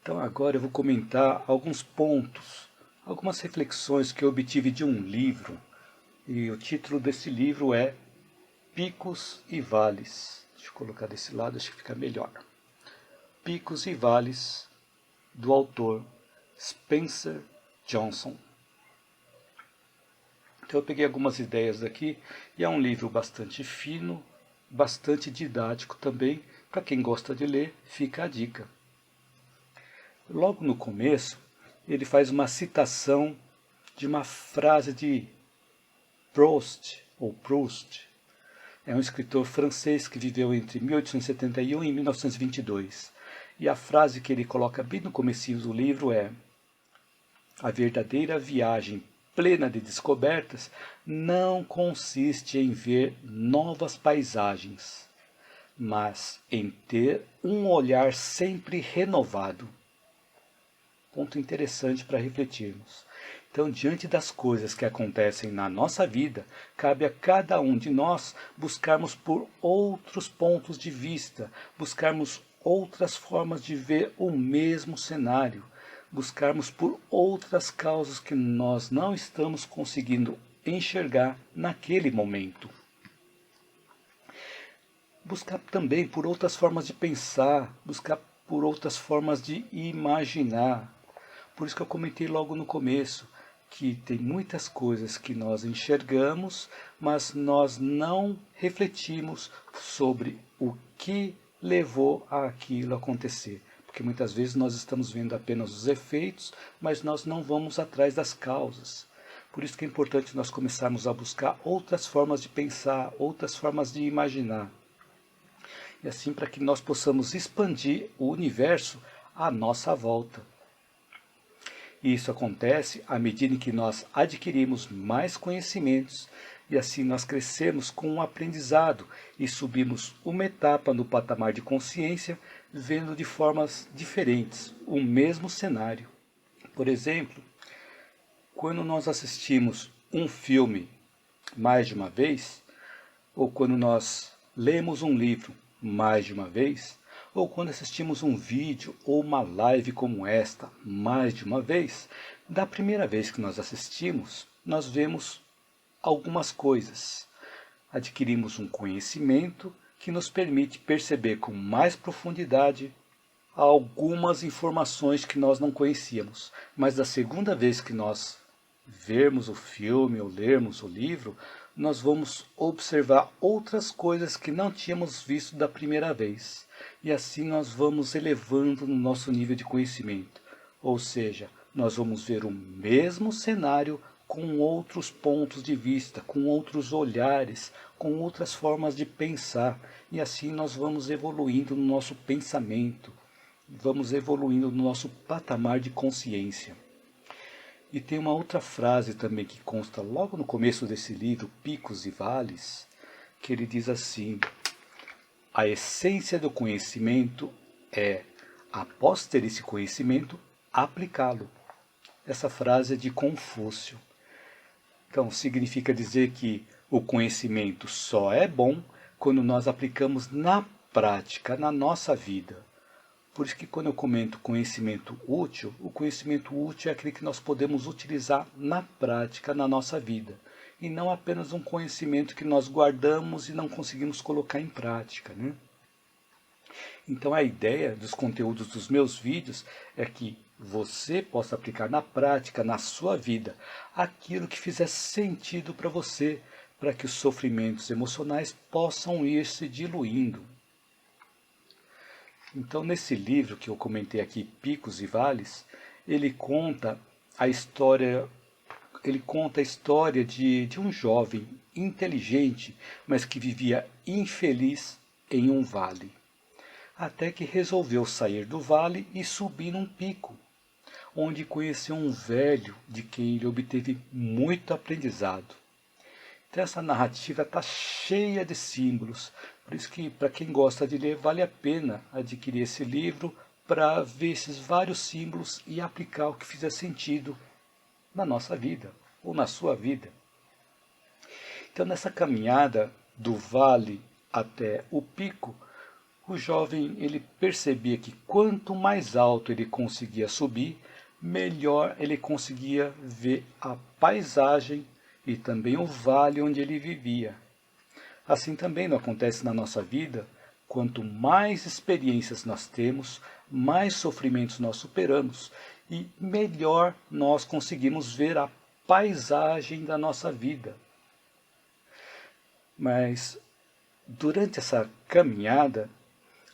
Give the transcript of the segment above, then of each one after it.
Então agora eu vou comentar alguns pontos, algumas reflexões que eu obtive de um livro. E o título desse livro é Picos e Vales. Deixa eu colocar desse lado, acho que fica melhor. Picos e Vales, do autor Spencer Johnson. Então eu peguei algumas ideias daqui, e é um livro bastante fino, bastante didático também. Para quem gosta de ler, fica a dica. Logo no começo, ele faz uma citação de uma frase de Proust. É um escritor francês que viveu entre 1871 e 1922. E a frase que ele coloca bem no comecinho do livro é: a verdadeira viagem plena de descobertas não consiste em ver novas paisagens, mas em ter um olhar sempre renovado. Ponto interessante para refletirmos. Então, diante das coisas que acontecem na nossa vida, cabe a cada um de nós buscarmos por outros pontos de vista, buscarmos outras formas de ver o mesmo cenário, buscarmos por outras causas que nós não estamos conseguindo enxergar naquele momento. Buscar também por outras formas de pensar, buscar por outras formas de imaginar. Por isso que eu comentei logo no começo, que tem muitas coisas que nós enxergamos, mas nós não refletimos sobre o que levou àquilo acontecer. Porque muitas vezes nós estamos vendo apenas os efeitos, mas nós não vamos atrás das causas. Por isso que é importante nós começarmos a buscar outras formas de pensar, outras formas de imaginar. E assim para que nós possamos expandir o universo à nossa volta. E isso acontece à medida em que nós adquirimos mais conhecimentos e assim nós crescemos com um aprendizado e subimos uma etapa no patamar de consciência, vendo de formas diferentes o mesmo cenário. Por exemplo, quando nós assistimos um filme mais de uma vez, ou quando nós lemos um livro mais de uma vez, ou quando assistimos um vídeo ou uma live como esta mais de uma vez, da primeira vez que nós assistimos, nós vemos algumas coisas. Adquirimos um conhecimento que nos permite perceber com mais profundidade algumas informações que nós não conhecíamos. Mas da segunda vez que nós vermos o filme ou lermos o livro, nós vamos observar outras coisas que não tínhamos visto da primeira vez. E assim nós vamos elevando no nosso nível de conhecimento. Ou seja, nós vamos ver o mesmo cenário com outros pontos de vista, com outros olhares, com outras formas de pensar. E assim nós vamos evoluindo no nosso pensamento, vamos evoluindo no nosso patamar de consciência. E tem uma outra frase também que consta logo no começo desse livro, Picos e Vales, que ele diz assim: a essência do conhecimento é, após ter esse conhecimento, aplicá-lo. Essa frase é de Confúcio. Então, significa dizer que o conhecimento só é bom quando nós aplicamos na prática, na nossa vida. Por isso que quando eu comento conhecimento útil, o conhecimento útil é aquele que nós podemos utilizar na prática, na nossa vida. E não apenas um conhecimento que nós guardamos e não conseguimos colocar em prática, né? Então a ideia dos conteúdos dos meus vídeos é que você possa aplicar na prática, na sua vida, aquilo que fizer sentido para você, para que os sofrimentos emocionais possam ir se diluindo. Então, nesse livro que eu comentei aqui, Picos e Vales, ele conta a história de um jovem inteligente, mas que vivia infeliz em um vale. Até que resolveu sair do vale e subir num pico, onde conheceu um velho de quem ele obteve muito aprendizado. Então essa narrativa está cheia de símbolos, por isso que para quem gosta de ler vale a pena adquirir esse livro para ver esses vários símbolos e aplicar o que fizer sentido na nossa vida ou na sua vida. Então nessa caminhada do vale até o pico, O jovem ele percebia que quanto mais alto ele conseguia subir, melhor ele conseguia ver a paisagem e também o vale onde ele vivia. Assim também não acontece na nossa vida. Quanto mais experiências nós temos, mais sofrimentos nós superamos e melhor nós conseguimos ver a paisagem da nossa vida. Mas durante essa caminhada,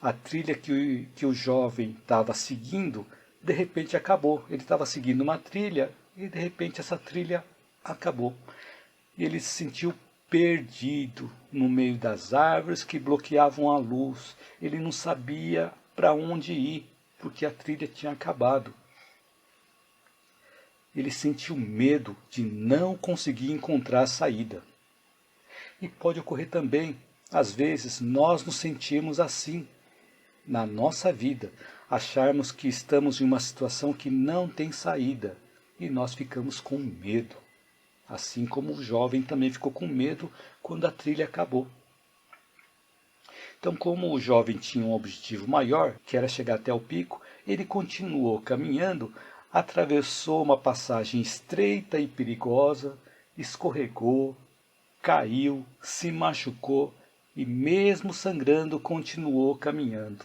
a trilha que o jovem estava seguindo, de repente acabou. Ele estava seguindo uma trilha e de repente essa trilha acabou. E ele se sentiu perdido no meio das árvores que bloqueavam a luz. Ele não sabia para onde ir, porque a trilha tinha acabado. Ele sentiu medo de não conseguir encontrar a saída. E pode ocorrer também, às vezes, nós nos sentimos assim na nossa vida, acharmos que estamos em uma situação que não tem saída e nós ficamos com medo. Assim como o jovem também ficou com medo quando a trilha acabou. Então, como o jovem tinha um objetivo maior, que era chegar até o pico, ele continuou caminhando, atravessou uma passagem estreita e perigosa, escorregou, caiu, se machucou e mesmo sangrando continuou caminhando.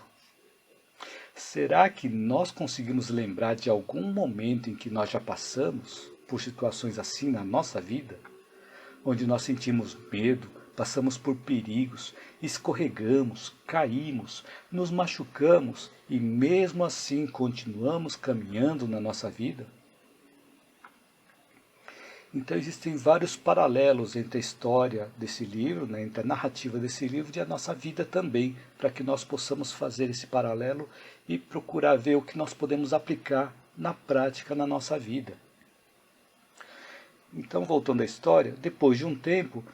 Será que nós conseguimos lembrar de algum momento em que nós já passamos por situações assim na nossa vida? Onde nós sentimos medo, passamos por perigos, escorregamos, caímos, nos machucamos e mesmo assim continuamos caminhando na nossa vida? Então existem vários paralelos entre a história desse livro, né, entre a narrativa desse livro e a nossa vida também, para que nós possamos fazer esse paralelo e procurar ver o que nós podemos aplicar na prática na nossa vida. Então, voltando à história, depois de um tempo,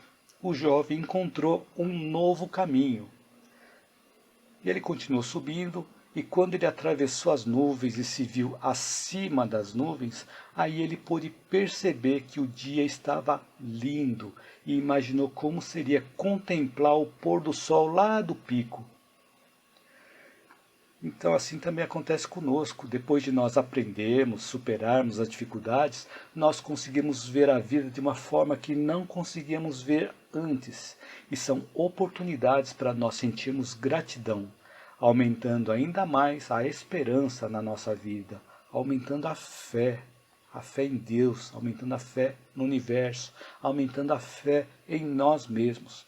o jovem encontrou um novo caminho. E ele continuou subindo, e quando ele atravessou as nuvens e se viu acima das nuvens, aí ele pôde perceber que o dia estava lindo e imaginou como seria contemplar o pôr do sol lá do pico. Então assim também acontece conosco. Depois de nós aprendermos, superarmos as dificuldades, nós conseguimos ver a vida de uma forma que não conseguíamos ver antes. E são oportunidades para nós sentirmos gratidão, aumentando ainda mais a esperança na nossa vida, aumentando a fé em Deus, aumentando a fé no universo, aumentando a fé em nós mesmos,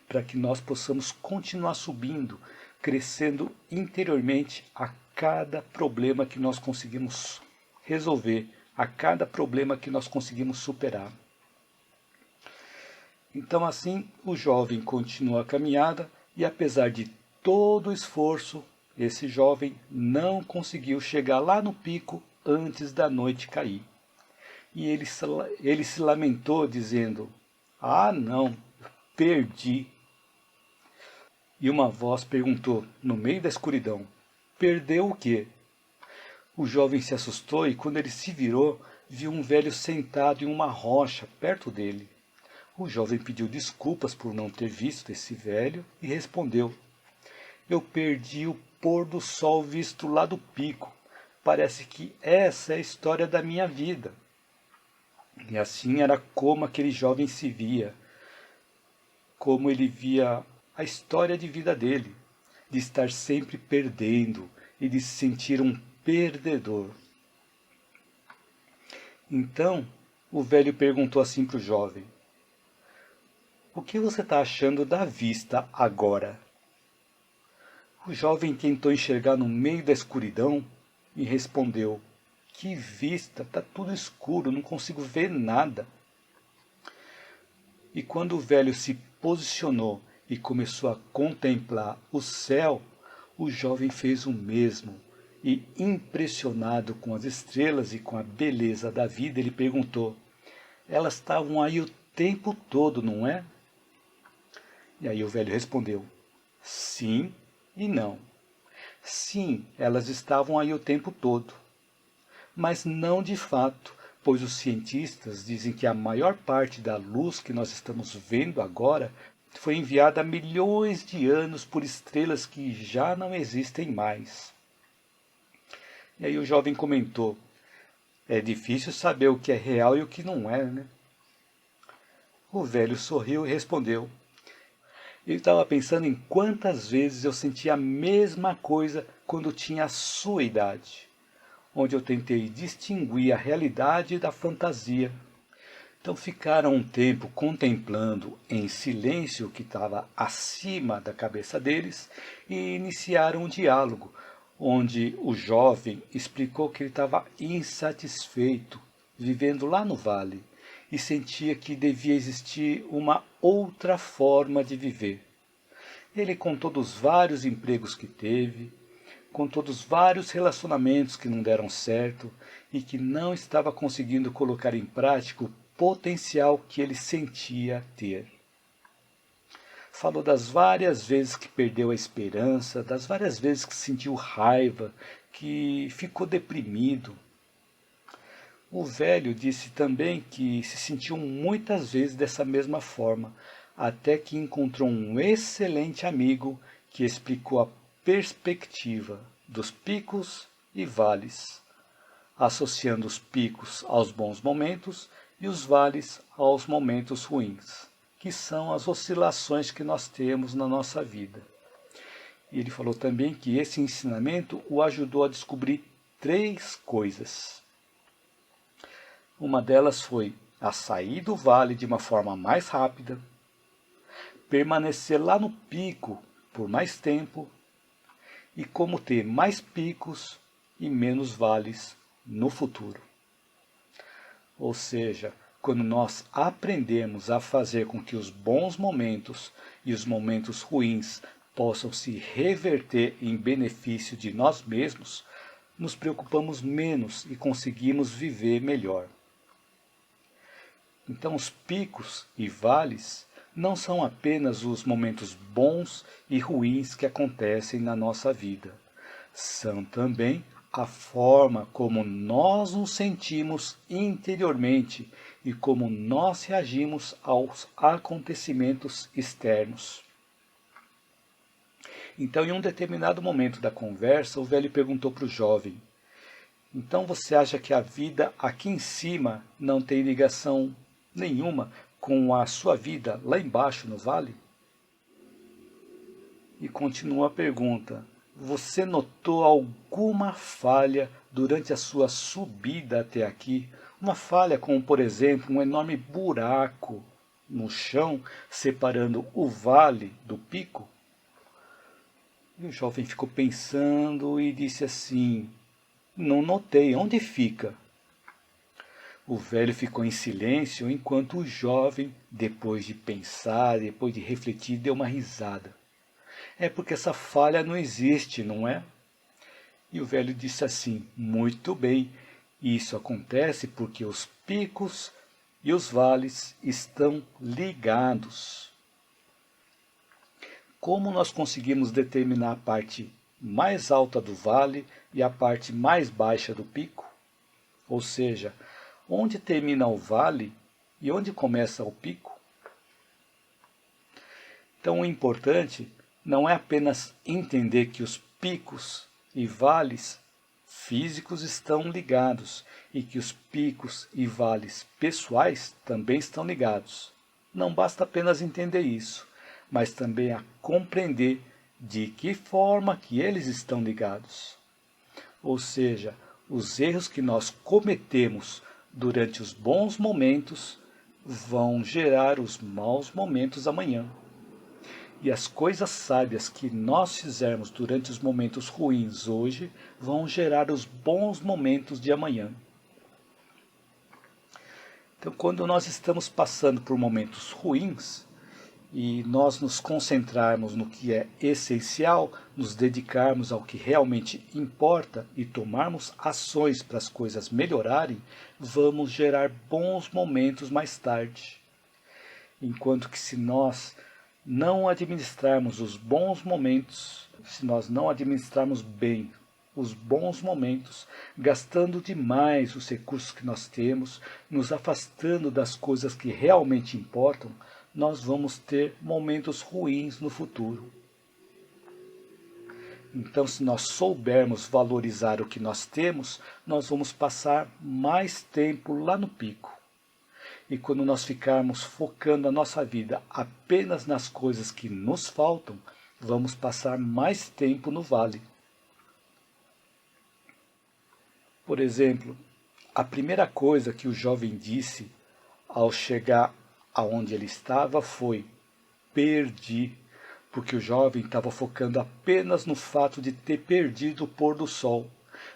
para que nós possamos continuar subindo, crescendo interiormente a cada problema que nós conseguimos resolver, a cada problema que nós conseguimos superar. Então assim o jovem continua a caminhada e apesar de todo o esforço, esse jovem não conseguiu chegar lá no pico antes da noite cair. E ele se lamentou dizendo: "Ah não, perdi." E uma voz perguntou, no meio da escuridão: "Perdeu o quê?" O jovem se assustou e quando ele se virou, viu um velho sentado em uma rocha perto dele. O jovem pediu desculpas por não ter visto esse velho e respondeu: "Eu perdi o pôr do sol visto lá do pico. Parece que essa é a história da minha vida." E assim era como aquele jovem se via, como ele via a história de vida dele, de estar sempre perdendo e de se sentir um perdedor. Então, o velho perguntou assim para o jovem: "O que você está achando da vista agora?" O jovem tentou enxergar no meio da escuridão e respondeu: "Que vista, está tudo escuro, não consigo ver nada." E quando o velho se posicionou e começou a contemplar o céu, o jovem fez o mesmo. E impressionado com as estrelas e com a beleza da vida, ele perguntou: "Elas estavam aí o tempo todo, não é?" E aí o velho respondeu: "Sim e não. Sim, elas estavam aí o tempo todo, mas não de fato, pois os cientistas dizem que a maior parte da luz que nós estamos vendo agora foi enviada há milhões de anos por estrelas que já não existem mais. E aí o jovem comentou, é difícil saber o que é real e o que não é, né? O velho sorriu e respondeu, ele estava pensando em quantas vezes eu senti a mesma coisa quando tinha a sua idade, onde eu tentei distinguir a realidade da fantasia. Então ficaram um tempo contemplando em silêncio o que estava acima da cabeça deles e iniciaram um diálogo, onde o jovem explicou que ele estava insatisfeito, vivendo lá no vale, e sentia que devia existir uma outra forma de viver. Ele contou dos vários empregos que teve, contou dos vários relacionamentos que não deram certo e que não estava conseguindo colocar em prática o potencial que ele sentia ter. Falou das várias vezes que perdeu a esperança, das várias vezes que sentiu raiva, que ficou deprimido. O velho disse também que se sentiu muitas vezes dessa mesma forma, até que encontrou um excelente amigo que explicou a perspectiva dos picos e vales, associando os picos aos bons momentos e os vales aos momentos ruins, que são as oscilações que nós temos na nossa vida. E ele falou também que esse ensinamento o ajudou a descobrir 3 coisas. Uma delas foi a sair do vale de uma forma mais rápida, permanecer lá no pico por mais tempo e como ter mais picos e menos vales no futuro. Ou seja, quando nós aprendemos a fazer com que os bons momentos e os momentos ruins possam se reverter em benefício de nós mesmos, nos preocupamos menos e conseguimos viver melhor. Então os picos e vales não são apenas os momentos bons e ruins que acontecem na nossa vida. São também a forma como nós nos sentimos interiormente e como nós reagimos aos acontecimentos externos. Então, em um determinado momento da conversa, o velho perguntou para o jovem, então você acha que a vida aqui em cima não tem ligação nenhuma com a sua vida lá embaixo no vale? E continua a pergunta, você notou alguma falha durante a sua subida até aqui? Uma falha como, por exemplo, um enorme buraco no chão separando o vale do pico? E o jovem ficou pensando e disse assim, não notei, onde fica? O velho ficou em silêncio enquanto o jovem, depois de pensar, depois de refletir, deu uma risada. É porque essa falha não existe, não é? E o velho disse assim, muito bem, isso acontece porque os picos e os vales estão ligados. Como nós conseguimos determinar a parte mais alta do vale e a parte mais baixa do pico? Ou seja, onde termina o vale e onde começa o pico? Então o importante não é apenas entender que os picos e vales físicos estão ligados e que os picos e vales pessoais também estão ligados. Não basta apenas entender isso, mas também a compreender de que forma que eles estão ligados. Ou seja, os erros que nós cometemos durante os bons momentos vão gerar os maus momentos amanhã. E as coisas sábias que nós fizermos durante os momentos ruins hoje vão gerar os bons momentos de amanhã. Então, quando nós estamos passando por momentos ruins, e nós nos concentrarmos no que é essencial, nos dedicarmos ao que realmente importa e tomarmos ações para as coisas melhorarem, vamos gerar bons momentos mais tarde. Enquanto que se nós não administrarmos os bons momentos, se nós não administrarmos bem os bons momentos, gastando demais os recursos que nós temos, nos afastando das coisas que realmente importam, nós vamos ter momentos ruins no futuro. Então, se nós soubermos valorizar o que nós temos, nós vamos passar mais tempo lá no pico. E quando nós ficarmos focando a nossa vida apenas nas coisas que nos faltam, vamos passar mais tempo no vale. Por exemplo, a primeira coisa que o jovem disse ao chegar aonde ele estava foi: perdi. Porque o jovem estava focando apenas no fato de ter perdido o pôr do sol,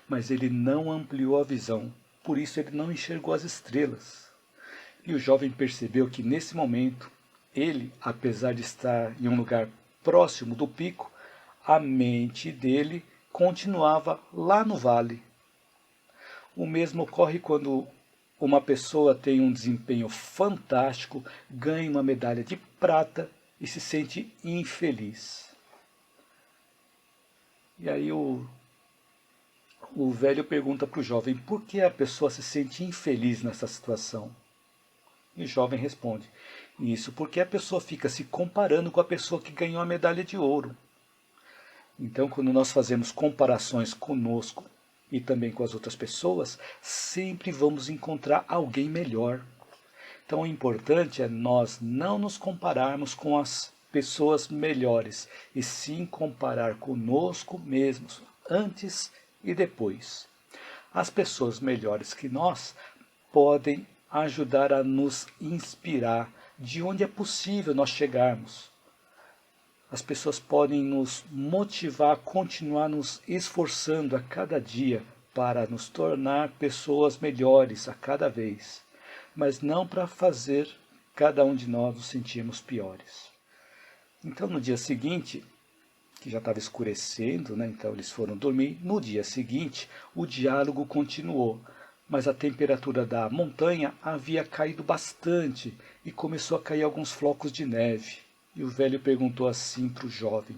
mas ele não ampliou a visão, por isso ele não enxergou as estrelas. E o jovem percebeu que nesse momento, ele, apesar de estar em um lugar próximo do pico, a mente dele continuava lá no vale. O mesmo ocorre quando uma pessoa tem um desempenho fantástico, ganha uma medalha de prata e se sente infeliz. E aí o velho pergunta para o jovem: por que a pessoa se sente infeliz nessa situação? E o jovem responde: isso porque a pessoa fica se comparando com a pessoa que ganhou a medalha de ouro. Então, quando nós fazemos comparações conosco e também com as outras pessoas, sempre vamos encontrar alguém melhor. Então, o importante é nós não nos compararmos com as pessoas melhores, e sim comparar conosco mesmos, antes e depois. As pessoas melhores que nós podem ajudar a nos inspirar de onde é possível nós chegarmos. As pessoas podem nos motivar a continuar nos esforçando a cada dia para nos tornar pessoas melhores a cada vez, mas não para fazer cada um de nós nos sentirmos piores. Então, no dia seguinte, que já estava escurecendo, então eles foram dormir. No dia seguinte, o diálogo continuou, mas a temperatura da montanha havia caído bastante e começou a cair alguns flocos de neve. E o velho perguntou assim para o jovem: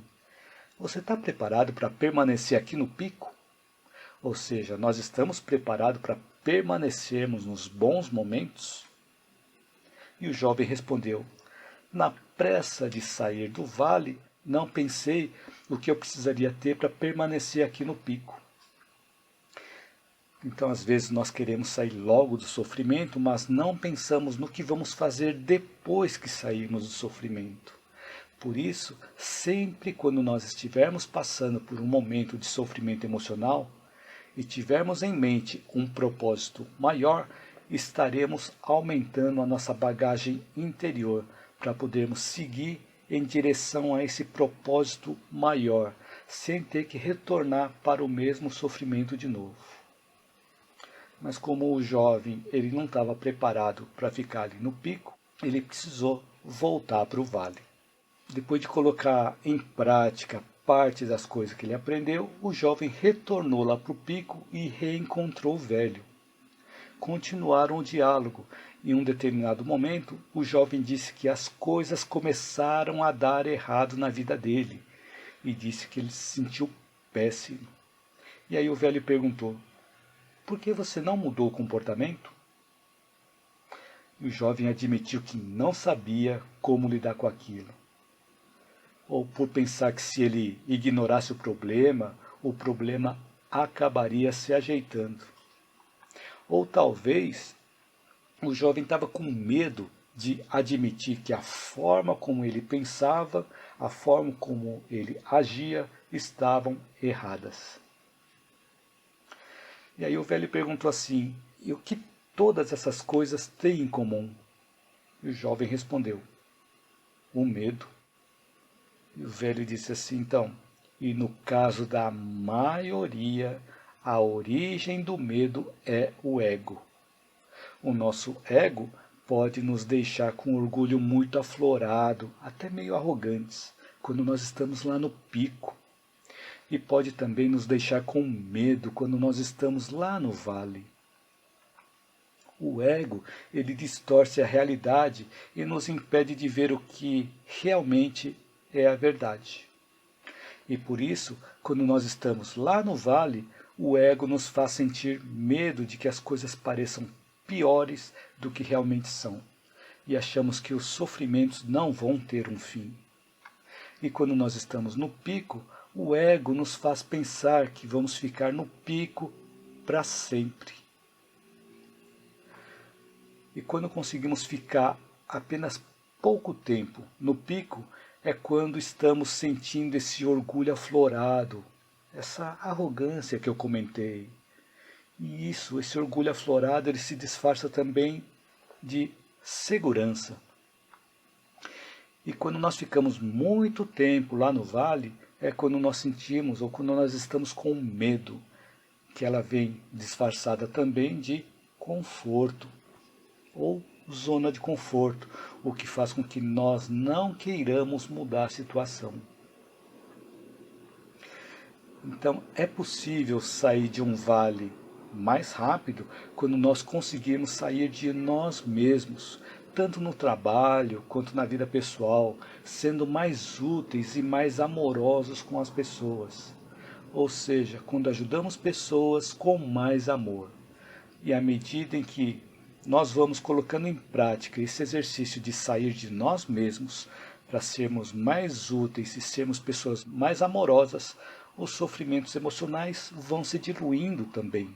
você está preparado para permanecer aqui no pico? Ou seja, nós estamos preparados para permanecermos nos bons momentos? E o jovem respondeu: na pressa de sair do vale, não pensei o que eu precisaria ter para permanecer aqui no pico. Então, às vezes, nós queremos sair logo do sofrimento, mas não pensamos no que vamos fazer depois que sairmos do sofrimento. Por isso, sempre quando nós estivermos passando por um momento de sofrimento emocional e tivermos em mente um propósito maior, estaremos aumentando a nossa bagagem interior para podermos seguir em direção a esse propósito maior, sem ter que retornar para o mesmo sofrimento de novo. Mas como o jovem ele não estava preparado para ficar ali no pico, ele precisou voltar para o vale. Depois de colocar em prática parte das coisas que ele aprendeu, o jovem retornou lá para o pico e reencontrou o velho. Continuaram o diálogo. Em um determinado momento, o jovem disse que as coisas começaram a dar errado na vida dele e disse que ele se sentiu péssimo. E aí o velho perguntou: por que você não mudou o comportamento? E o jovem admitiu que não sabia como lidar com aquilo. Ou por pensar que se ele ignorasse o problema acabaria se ajeitando. Ou talvez o jovem estava com medo de admitir que a forma como ele pensava, a forma como ele agia, estavam erradas. E aí o velho perguntou assim: e o que todas essas coisas têm em comum? E o jovem respondeu: o medo. E o velho disse assim: então, e no caso da maioria, a origem do medo é o ego. O nosso ego pode nos deixar com orgulho muito aflorado, até meio arrogantes, quando nós estamos lá no pico. E pode também nos deixar com medo quando nós estamos lá no vale. O ego, ele distorce a realidade e nos impede de ver o que realmente é a verdade. E por isso, quando nós estamos lá no vale, o ego nos faz sentir medo de que as coisas pareçam piores do que realmente são. e achamos que os sofrimentos não vão ter um fim. E quando nós estamos no pico, o ego nos faz pensar que vamos ficar no pico para sempre. E quando conseguimos ficar apenas pouco tempo no pico, é quando estamos sentindo esse orgulho aflorado, essa arrogância que eu comentei. E esse orgulho aflorado, ele se disfarça também de segurança. E quando nós ficamos muito tempo lá no vale, é quando nós sentimos, ou quando nós estamos com medo, que ela vem disfarçada também de conforto, ou zona de conforto, o que faz com que nós não queiramos mudar a situação. Então, é possível sair de um vale mais rápido quando nós conseguirmos sair de nós mesmos, tanto no trabalho quanto na vida pessoal, sendo mais úteis e mais amorosos com as pessoas. Ou seja, quando ajudamos pessoas com mais amor. E à medida em que nós vamos colocando em prática esse exercício de sair de nós mesmos para sermos mais úteis e sermos pessoas mais amorosas, os sofrimentos emocionais vão se diluindo também.